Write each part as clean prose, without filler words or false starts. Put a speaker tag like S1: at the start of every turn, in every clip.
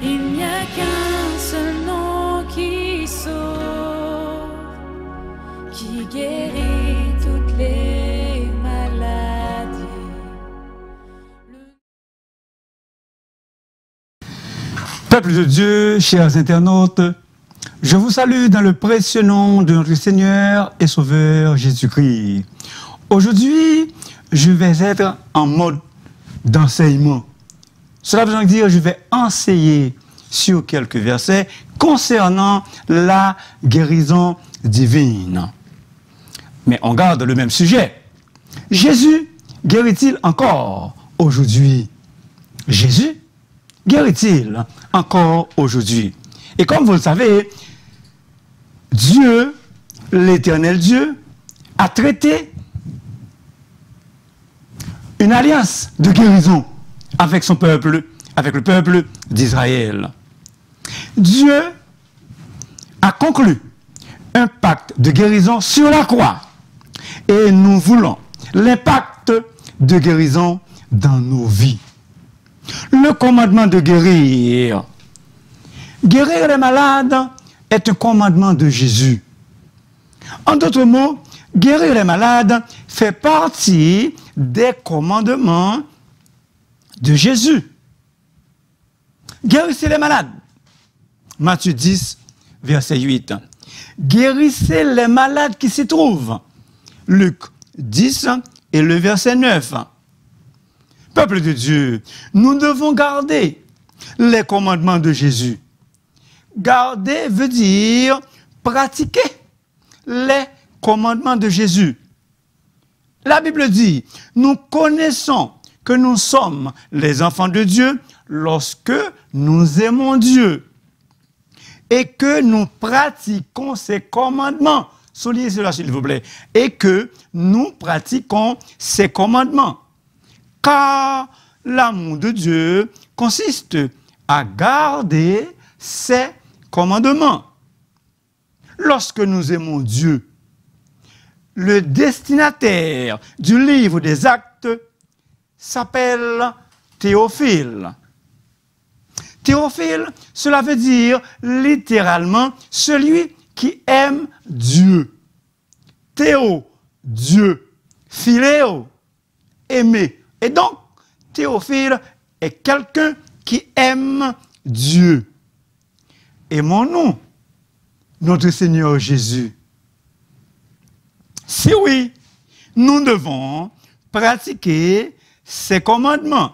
S1: Il n'y a qu'un seul nom qui sauve, qui guérit toutes les maladies.
S2: Peuple de Dieu, chers internautes, je vous salue dans le précieux nom de notre Seigneur et Sauveur Jésus-Christ. Aujourd'hui, je vais être en mode d'enseignement. Cela veut donc dire que je vais enseigner sur quelques versets concernant la guérison divine. Mais on garde le même sujet. Jésus guérit-il encore aujourd'hui? Jésus guérit-il encore aujourd'hui? Et comme vous le savez, Dieu, l'éternel Dieu, a traité une alliance de guérison avec son peuple, avec le peuple d'Israël. Dieu a conclu un pacte de guérison sur la croix. Et nous voulons l'impact de guérison dans nos vies. Le commandement de guérir. Guérir les malades est un commandement de Jésus. En d'autres mots, guérir les malades fait partie des commandements de Jésus. Guérissez les malades. Matthieu 10, verset 8. Guérissez les malades qui s'y trouvent. Luc 10 et le verset 9. Peuple de Dieu, nous devons garder les commandements de Jésus. Garder veut dire pratiquer les commandements de Jésus. La Bible dit, nous connaissons que nous sommes les enfants de Dieu lorsque nous aimons Dieu et que nous pratiquons ses commandements. Soulignez cela s'il vous plaît. Et que nous pratiquons ses commandements. Car l'amour de Dieu consiste à garder ses commandements. Lorsque nous aimons Dieu, le destinataire du livre des Actes s'appelle Théophile. Théophile, cela veut dire littéralement celui qui aime Dieu. Théo, Dieu. Philéo, aimer. Et donc, Théophile est quelqu'un qui aime Dieu. Aimons-nous notre Seigneur Jésus? Si oui, nous devons pratiquer ses commandements.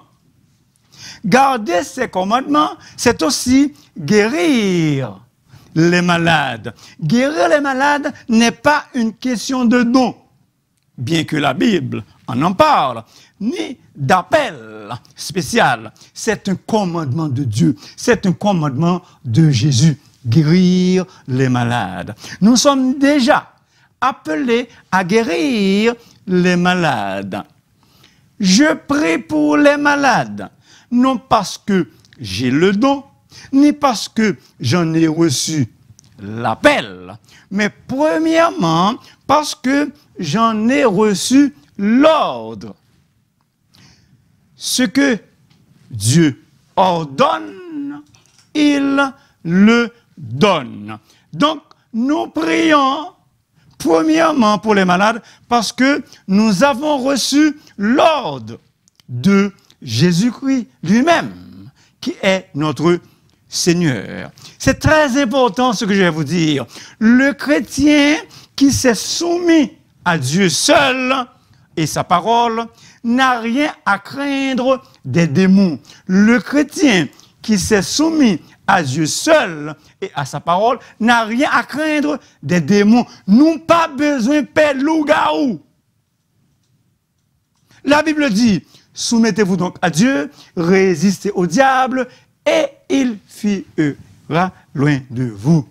S2: Garder ses commandements, c'est aussi guérir les malades. Guérir les malades n'est pas une question de don, bien que la Bible en parle, ni d'appel spécial. C'est un commandement de Dieu, c'est un commandement de Jésus, guérir les malades. Nous sommes déjà appelés à guérir les malades. Je prie pour les malades, non parce que j'ai le don, ni parce que j'en ai reçu l'appel, mais premièrement parce que j'en ai reçu l'ordre. Ce que Dieu ordonne, il le donne. Donc, nous prions premièrement pour les malades parce que nous avons reçu l'ordre de Jésus-Christ lui-même, qui est notre Seigneur. C'est très important ce que je vais vous dire. Le chrétien qui s'est soumis à Dieu seul et sa parole n'a rien à craindre des démons. Le chrétien qui s'est soumis à Dieu seul et à sa parole n'a rien à craindre des démons. Nous n'avons pas besoin de père loup-garou. La Bible dit, soumettez-vous donc à Dieu, résistez au diable et il fuira loin de vous.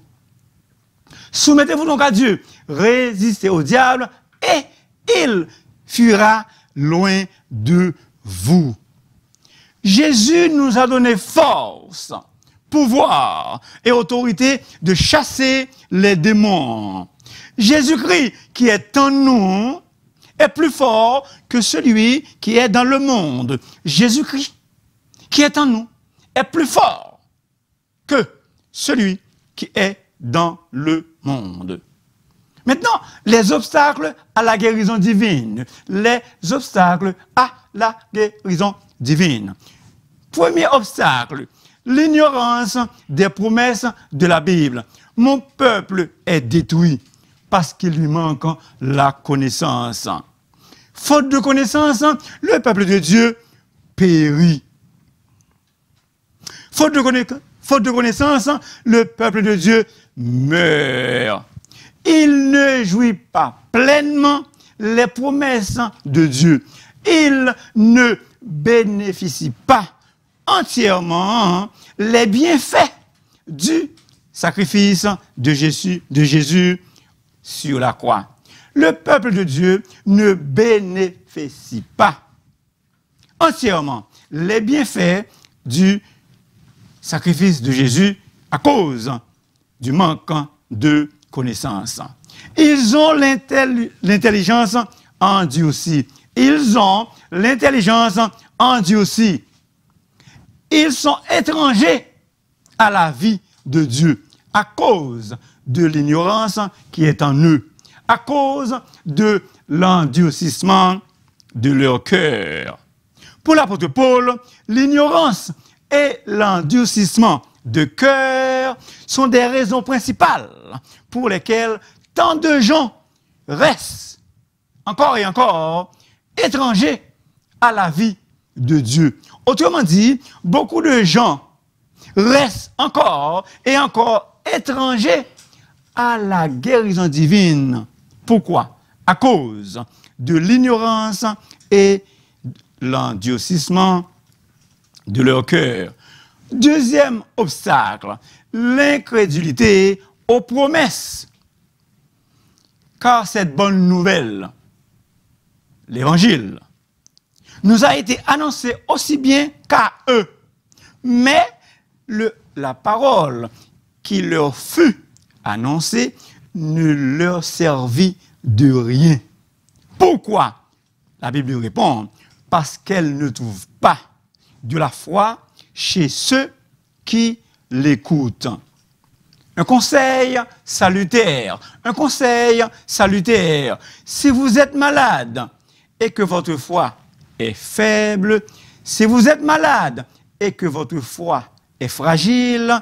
S2: Soumettez-vous donc à Dieu, résistez au diable et il fuira loin de vous. Jésus nous a donné force, pouvoir et autorité de chasser les démons. Jésus-Christ qui est en nous est plus fort que celui qui est dans le monde. Jésus-Christ qui est en nous est plus fort que celui qui est dans le monde. Maintenant, les obstacles à la guérison divine. Les obstacles à la guérison divine. Premier obstacle, l'ignorance des promesses de la Bible. Mon peuple est détruit parce qu'il lui manque la connaissance. Faute de connaissance, le peuple de Dieu périt. Faute de connaissance, le peuple de Dieu meurt. Il ne jouit pas pleinement les promesses de Dieu. Il ne bénéficie pas entièrement les bienfaits du sacrifice de Jésus sur la croix. Le peuple de Dieu ne bénéficie pas entièrement les bienfaits du sacrifice de Jésus à cause du manque de connaissance. Ils ont l'intelligence endurcie. Ils ont l'intelligence endurcie. Ils sont étrangers à la vie de Dieu à cause de l'ignorance qui est en eux, à cause de l'endurcissement de leur cœur. Pour l'apôtre Paul, l'ignorance et l'endurcissement de cœur sont des raisons principales pour lesquelles tant de gens restent encore et encore étrangers à la vie de Dieu. Autrement dit, beaucoup de gens restent encore et encore étrangers à la guérison divine. Pourquoi? À cause de l'ignorance et l'endurcissement de leur cœur. Deuxième obstacle, l'incrédulité aux promesses. Car cette bonne nouvelle, l'évangile, nous a été annoncée aussi bien qu'à eux. Mais la parole qui leur fut annoncée ne leur servit de rien. Pourquoi? La Bible répond, parce qu'elle ne trouve pas de la foi chez ceux qui l'écoutent. Un conseil salutaire, si vous êtes malade et que votre foi est faible, si vous êtes malade et que votre foi est fragile,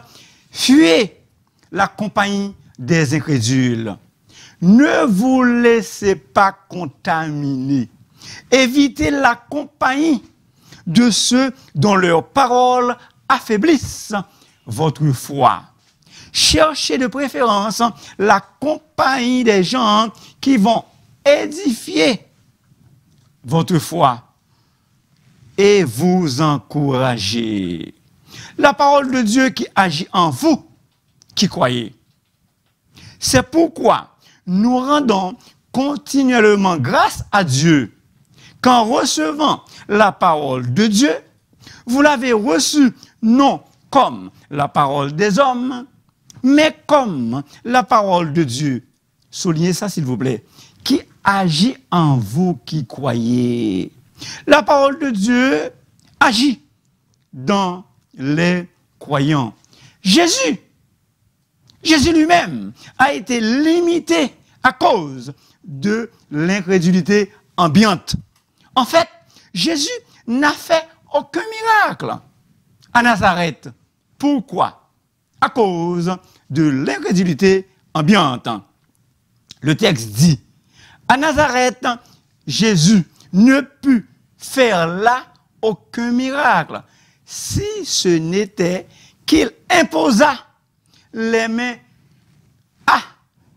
S2: fuyez la compagnie des incrédules. Ne vous laissez pas contaminer. Évitez la compagnie de ceux dont leurs paroles affaiblissent votre foi. Cherchez de préférence la compagnie des gens qui vont édifier votre foi et vous encourager. La parole de Dieu qui agit en vous, qui croyez. C'est pourquoi nous rendons continuellement grâce à Dieu qu'en recevant la parole de Dieu, vous l'avez reçue non comme la parole des hommes, mais comme la parole de Dieu. Soulignez ça s'il vous plaît. Qui agit en vous qui croyez. La parole de Dieu agit dans les croyants. Jésus lui-même a été limité à cause de l'incrédulité ambiante. En fait, Jésus n'a fait aucun miracle à Nazareth. Pourquoi? À cause de l'incrédulité ambiante. Le texte dit, à Nazareth, Jésus ne put faire là aucun miracle, si ce n'était qu'il imposa les mains à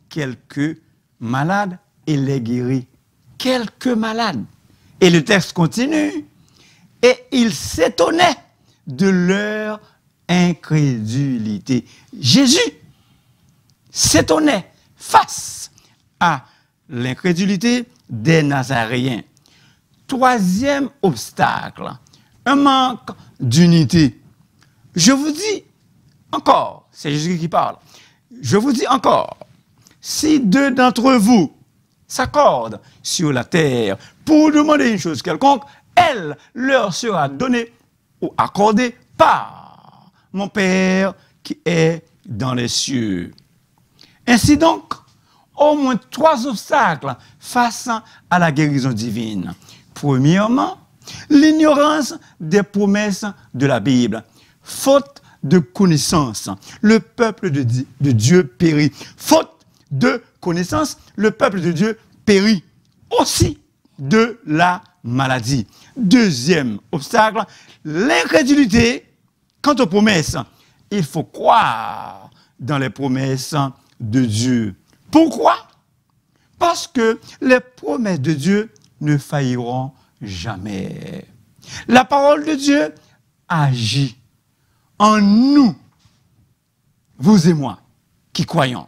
S2: quelques malades et les guérit. Quelques malades. Et le texte continue. Et il s'étonnait de leur incrédulité. Jésus s'étonnait face à l'incrédulité des Nazaréens. Troisième obstacle, un manque d'unité. Je vous dis encore, c'est Jésus qui parle, je vous dis encore, si deux d'entre vous s'accordent sur la terre pour demander une chose quelconque, elle leur sera donnée ou accordée par mon Père qui est dans les cieux. Ainsi donc, au moins 3 obstacles face à la guérison divine. Premièrement, l'ignorance des promesses de la Bible. Faute de connaissance, le peuple de Dieu périt. Faute de connaissance, le peuple de Dieu périt. Aussi de la maladie. Deuxième obstacle, l'incrédulité quant aux promesses. Il faut croire dans les promesses de Dieu. Pourquoi? Parce que les promesses de Dieu ne failliront jamais. La parole de Dieu agit en nous, vous et moi, qui croyons.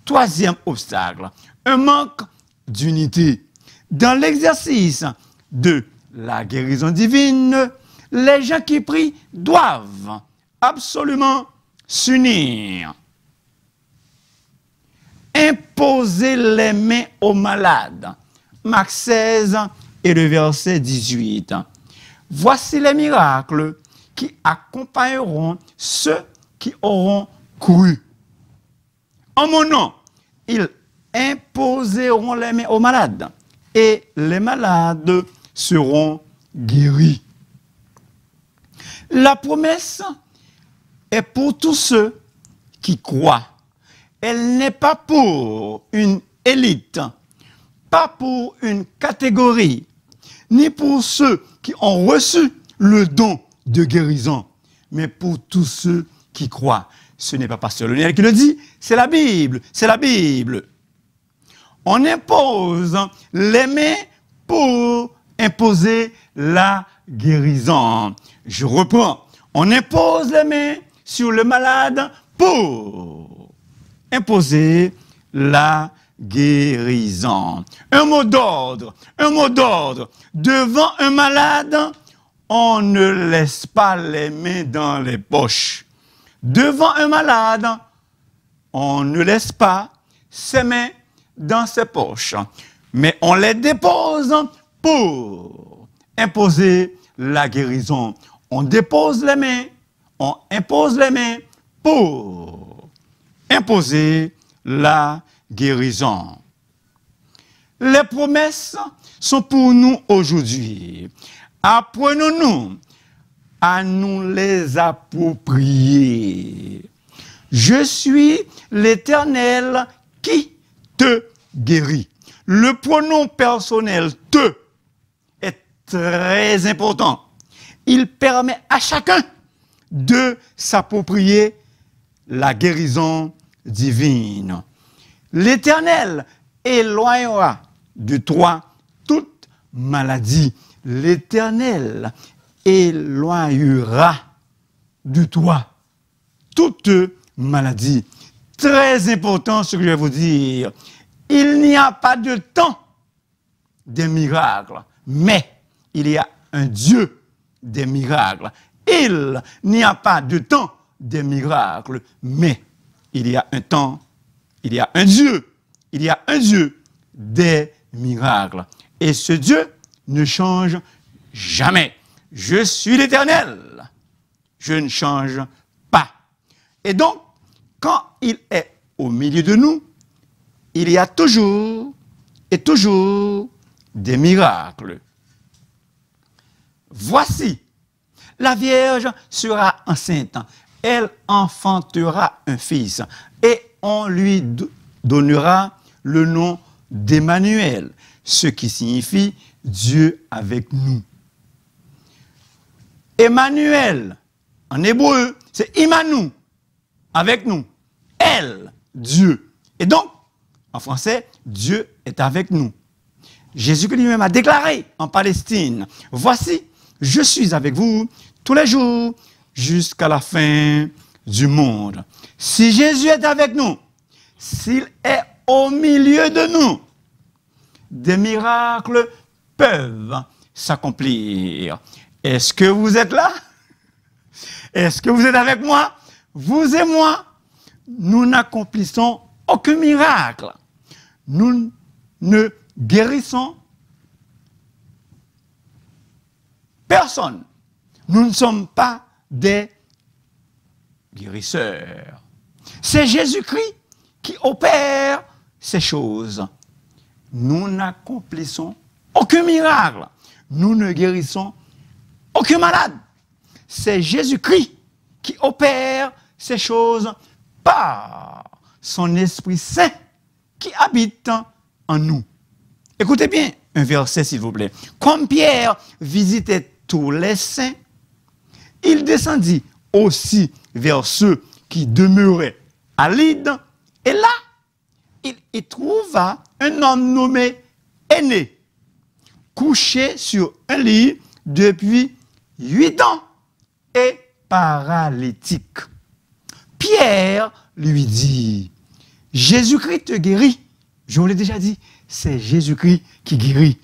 S2: Troisième obstacle, un manque d'unité. Dans l'exercice de la guérison divine, les gens qui prient doivent absolument s'unir. Imposer les mains aux malades. Marc 16 et le verset 18. Voici les miracles qui accompagneront ceux qui auront cru. En mon nom, ils imposeront les mains aux malades et les malades seront guéris. La promesse est pour tous ceux qui croient. Elle n'est pas pour une élite, pas pour une catégorie, ni pour ceux qui ont reçu le don de guérison, mais pour tous ceux qui croient. Ce n'est pas Pasteur Lionel qui le dit, c'est la Bible, c'est la Bible. On impose les mains pour imposer la guérison. Je reprends, on impose les mains sur le malade pour imposer la guérison. Un mot d'ordre. Devant un malade, on ne laisse pas les mains dans les poches. Devant un malade, on ne laisse pas ses mains dans ses poches, mais on les dépose pour imposer la guérison. On dépose les mains, on impose les mains pour imposer la guérison. Les promesses sont pour nous aujourd'hui. Apprenons-nous à nous les approprier. Je suis l'Éternel qui te guérit. Le pronom personnel « te » est très important. Il permet à chacun de s'approprier la guérison divine. L'Éternel éloignera de toi toute maladie. L'Éternel éloignera de toi toute maladie. Très important ce que je vais vous dire. Il n'y a pas de temps des miracles, mais il y a un Dieu des miracles. Il n'y a pas de temps des miracles, mais il y a un temps, il y a un Dieu des miracles. Et ce Dieu ne change jamais. Je suis l'Éternel. Je ne change pas. Et donc, quand il est au milieu de nous, il y a toujours et toujours des miracles. Voici, la Vierge sera enceinte. Elle enfantera un fils et on lui donnera le nom d'Emmanuel, ce qui signifie Dieu avec nous. Emmanuel, en hébreu, c'est Immanou, avec nous. Elle, Dieu. Et donc, en français, Dieu est avec nous. Jésus lui-même a déclaré en Palestine, « Voici, je suis avec vous tous les jours jusqu'à la fin du monde. » Si Jésus est avec nous, s'il est au milieu de nous, des miracles peuvent s'accomplir. Est-ce que vous êtes là? Est-ce que vous êtes avec moi? Vous et moi, nous n'accomplissons aucun miracle. Nous ne guérissons personne. Nous ne sommes pas des guérisseur. C'est Jésus-Christ qui opère ces choses. Nous n'accomplissons aucun miracle. Nous ne guérissons aucun malade. C'est Jésus-Christ qui opère ces choses par son Esprit Saint qui habite en nous. Écoutez bien un verset, s'il vous plaît. Comme Pierre visitait tous les saints, il descendit aussi vers ceux qui demeuraient à Lyde, et là, il y trouva un homme nommé Aîné, couché sur un lit depuis 8 ans et paralytique. Pierre lui dit, Jésus-Christ te guérit. Je vous l'ai déjà dit, c'est Jésus-Christ qui guérit.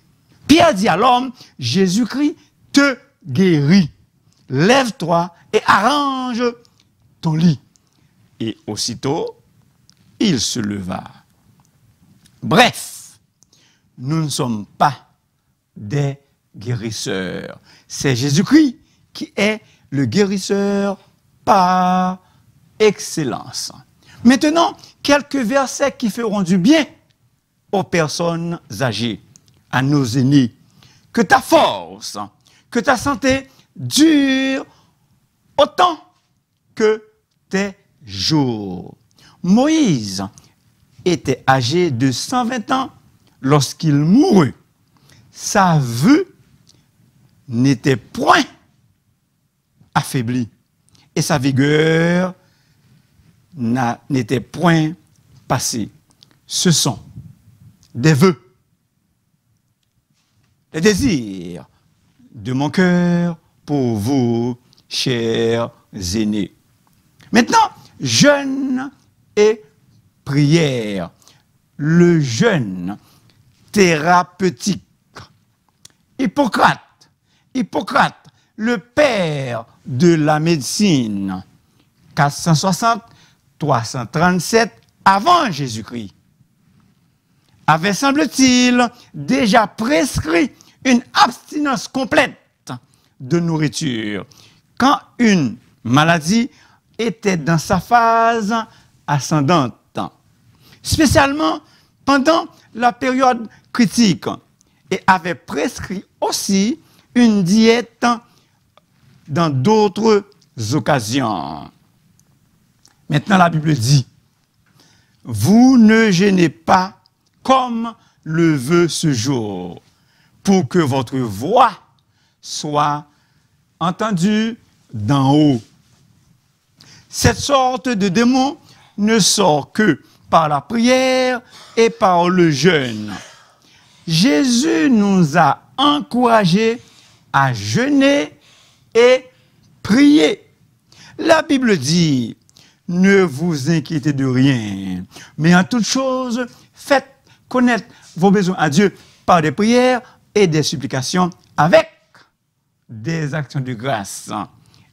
S2: Pierre dit à l'homme, Jésus-Christ te guérit. Lève-toi et arrange ton lit. Et aussitôt, il se leva. Bref, nous ne sommes pas des guérisseurs. C'est Jésus-Christ qui est le guérisseur par excellence. Maintenant, quelques versets qui feront du bien aux personnes âgées, à nos aînés. Que ta force, que ta santé dure autant que tes jours. Moïse était âgé de 120 ans lorsqu'il mourut. Sa vue n'était point affaiblie et sa vigueur n'était point passée. Ce sont des vœux, les désirs de mon cœur pour vous, chers aînés. Maintenant, jeûne et prière. Le jeûne thérapeutique. Hippocrate, le père de la médecine, 460-337 avant Jésus-Christ, avait, semble-t-il, déjà prescrit une abstinence complète de nourriture quand une maladie était dans sa phase ascendante, spécialement pendant la période critique, et avait prescrit aussi une diète dans d'autres occasions. Maintenant, la Bible dit, vous ne jeûnez pas comme le veut ce jour, pour que votre voix soit entendue d'en haut. Cette sorte de démon ne sort que par la prière et par le jeûne. Jésus nous a encouragés à jeûner et prier. La Bible dit, ne vous inquiétez de rien, mais en toute chose, faites connaître vos besoins à Dieu par des prières et des supplications avec des actions de grâce.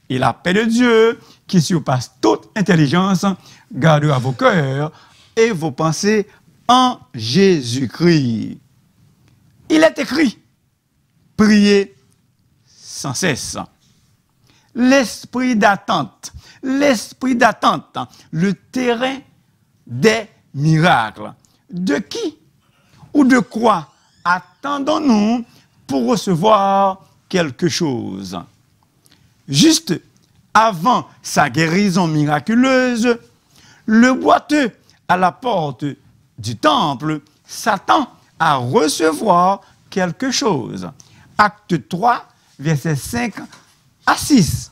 S2: Et la paix de Dieu, qui surpasse toute intelligence, gardera vos cœurs et vos pensées en Jésus-Christ. Il est écrit, priez sans cesse. L'esprit d'attente, le terrain des miracles. De qui ou de quoi attendons-nous pour recevoir quelque chose? Juste avant sa guérison miraculeuse, le boiteux à la porte du temple s'attend à recevoir quelque chose. Acte 3, versets 5 à 6.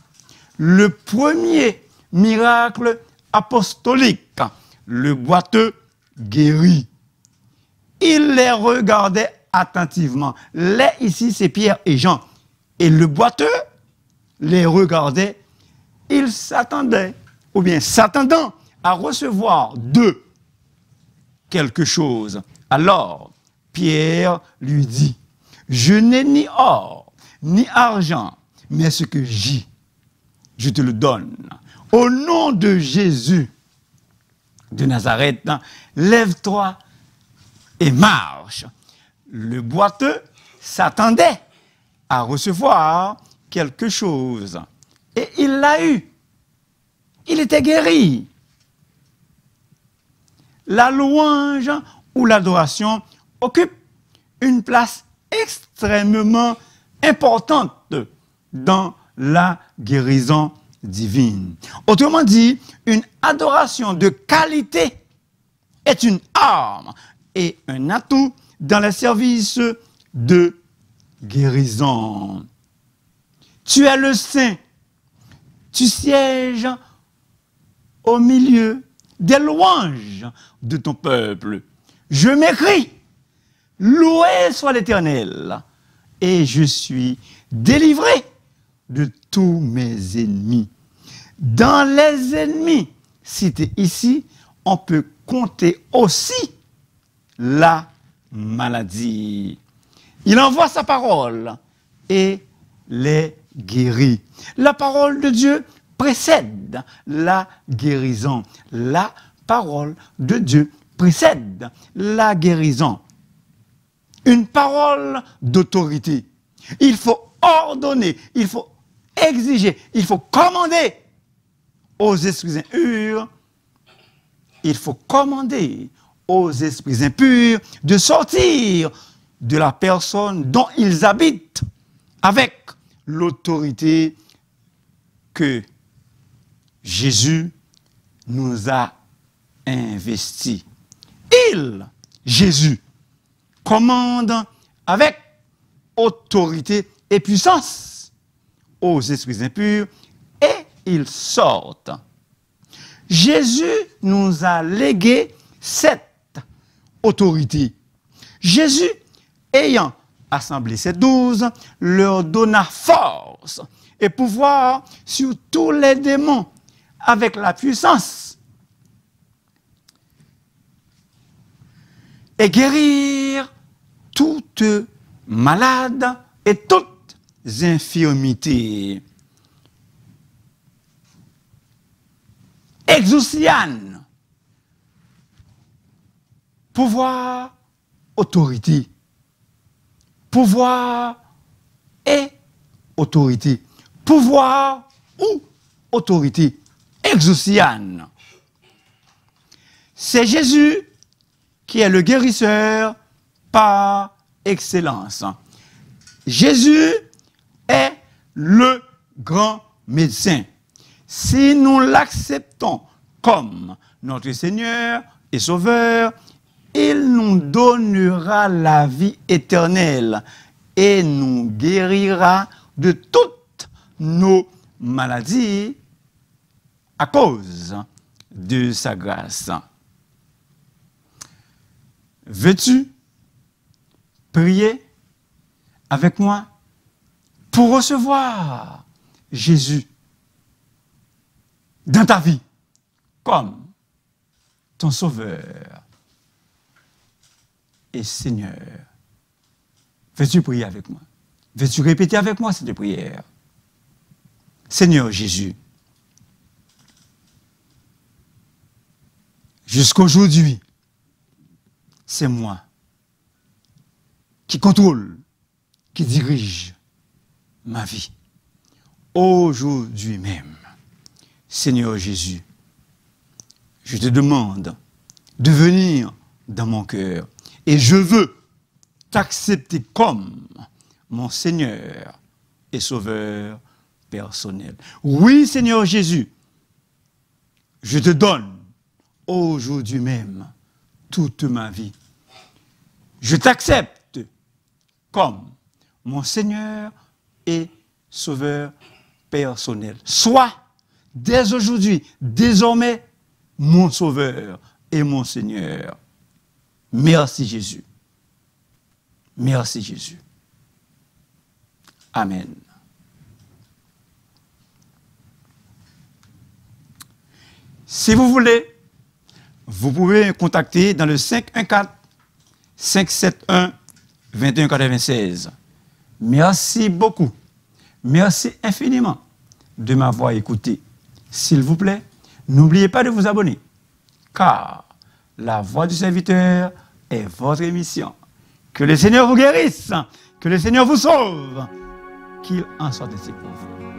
S2: Le premier miracle apostolique, le boiteux guéri. Il les regardait attentivement. Les ici, c'est Pierre et Jean. Et le boiteux les regardait. Il s'attendait, ou bien s'attendant à recevoir d'eux quelque chose. Alors, Pierre lui dit, je n'ai ni or, ni argent, mais ce que j'ai, je te le donne. Au nom de Jésus de Nazareth, lève-toi et marche. Le boiteux s'attendait à recevoir quelque chose. Et il l'a eu. Il était guéri. La louange ou l'adoration occupe une place extrêmement importante dans la guérison divine. Autrement dit, une adoration de qualité est une arme et un atout dans le service de guérison. Tu es le saint, tu sièges au milieu des louanges de ton peuple. Je m'écris, loué soit l'Éternel, et je suis délivré de tous mes ennemis. Dans les ennemis cités ici, on peut compter aussi la maladie. Il envoie sa parole et les guérit. La parole de Dieu précède la guérison. La parole de Dieu précède la guérison. Une parole d'autorité. Il faut ordonner, il faut exiger, il faut commander aux esprits impurs. Il faut commander aux esprits impurs de sortir de la personne dont ils habitent avec l'autorité que Jésus nous a investie. Il, Jésus, commande avec autorité et puissance aux esprits impurs et ils sortent. Jésus nous a légué cette autorité. Jésus, ayant assemblé ces 12, leur donna force et pouvoir sur tous les démons avec la puissance et guérir toute malade et toutes infirmités. Exousian, pouvoir, autorité. Pouvoir et autorité. Pouvoir ou autorité. Exousian. C'est Jésus qui est le guérisseur par excellence. Jésus est le grand médecin. Si nous l'acceptons comme notre Seigneur et Sauveur, il nous donnera la vie éternelle et nous guérira de toutes nos maladies à cause de sa grâce. Veux-tu prier avec moi pour recevoir Jésus dans ta vie comme ton Sauveur et Seigneur? Veux-tu prier avec moi? Veux-tu répéter avec moi cette prière? Seigneur Jésus, jusqu'aujourd'hui, c'est moi qui contrôle, qui dirige ma vie. Aujourd'hui même, Seigneur Jésus, je te demande de venir dans mon cœur et je veux t'accepter comme mon Seigneur et Sauveur personnel. Oui, Seigneur Jésus, je te donne aujourd'hui même toute ma vie. Je t'accepte comme mon Seigneur et Sauveur personnel. Sois dès aujourd'hui, désormais, mon Sauveur et mon Seigneur. Merci Jésus. Merci Jésus. Amen. Si vous voulez, vous pouvez me contacter dans le 514-571-2196. Merci beaucoup. Merci infiniment de m'avoir écouté. S'il vous plaît, n'oubliez pas de vous abonner, car la voix du serviteur est votre émission. Que le Seigneur vous guérisse, que le Seigneur vous sauve, qu'il en soit ainsi pour vous.